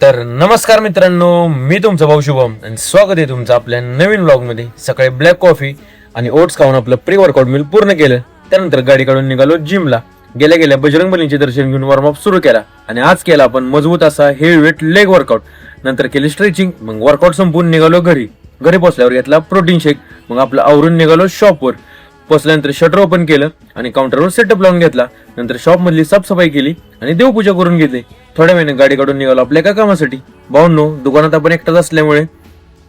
तर नमस्कार मित्रांनो, मी तुमचा भाऊ शुभम आणि स्वागत आहे तुमचं आपल्या नवीन व्लॉगमध्ये. सकाळी ब्लॅक कॉफी आणि ओट्स खाऊन आपलं प्री वर्कआउट मील पूर्ण केलं. त्यानंतर गाडी काढून निघालो जिमला. गेल्या गेल्या बजरंगबलीचे दर्शन घेऊन वॉर्मअप सुरू केला आणि आज केला आपण मजबूत असा हेवी वेट लेग वर्कआउट. नंतर केली स्ट्रेचिंग. मग वर्कआउट संपून निघालो घरी. घरी पोहोचल्यावर घेतला प्रोटीन शेक. मग आपलं आवरून निघालो शॉपवर. पोचल्यानंतर शटर ओपन केलं आणि काउंटरवर सेटअप लावून घेतला. नंतर शॉप मधली साफसफाई केली आणि देवपूजा करून घेतली. थोड्या वेळाने गाडी काढून निघालो आपल्या एका कामासाठी. भाऊंनो, दुकानात आपण एकटाच असल्यामुळे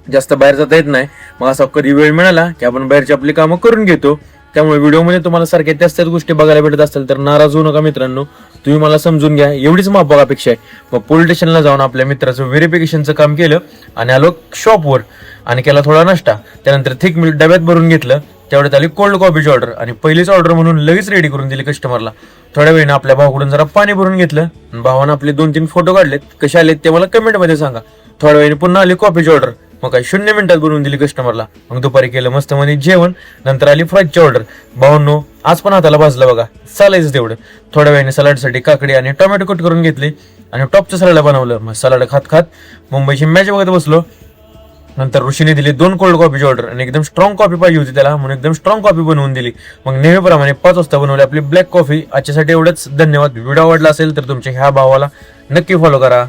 जास्त बाहेर जाता येत नाही. मग असा कधी वेळ मिळाला की आपण बाहेरची आपली कामं करून घेतो. त्यामुळे व्हिडिओमध्ये तुम्हाला सारख्या त्याच गोष्टी बघायला भेटत असतील तर नाराज होऊ नका मित्रांनो. तुम्ही मला समजून घ्या, एवढीच माफ अपेक्षा आहे. मग पोलीस स्टेशनला जाऊन आपल्या मित्राचं व्हेरिफिकेशनचं काम केलं आणि आलो शॉपवर आणि केला थोडा नाश्ता. त्यानंतर थिक मिल्क डब्यात भरून घेतलं. तेवढ्यात आली कोल्ड कॉफीची ऑर्डर आणि पहिलीच ऑर्डर म्हणून लगेच रेडी करून दिली कस्टमरला. थोड्या वेळाने आपल्या भावाकडून जरा पाणी भरून घेतलं. भावानं आपले 2-3 फोटो काढलेत. कसे आलेत ते मला कमेंट मध्ये सांगा. थोड्या वेळाने पुन्हा आली कॉफीची ऑर्डर. मग काही 0 मिनिटात बनवून दिली कस्टमरला. मग दुपारी केलं मस्त मध्ये जेवण. नंतर आली फ्राईजची ऑर्डर. भावांनो, आज पण हाताला भाजलं बघा, चालायचं तेवढं. थोड्या वेळाने सलाडसाठी काकडी आणि टोमॅटो कट करून घेतले आणि टॉपचं सलाड बनवलं. मग सलाड खात खात मुंबईची मॅच बघत बसलो. नंतर ऋषीने दिली 2 कोल्ड कॉफीची ऑर्डर आणि एकदम स्ट्रॉंग कॉफी पाहिजे होती त्याला, म्हणून एकदम स्ट्रॉंग कॉफी बनवून दिली. मग नेहमीप्रमाणे 5 वाजता बनवली आपली ब्लॅक कॉफी. आजच्यासाठी एवढंच. धन्यवाद. व्हिडिओ आवडला असेल तर तुमच्या ह्या भावाला नक्की फॉलो करा.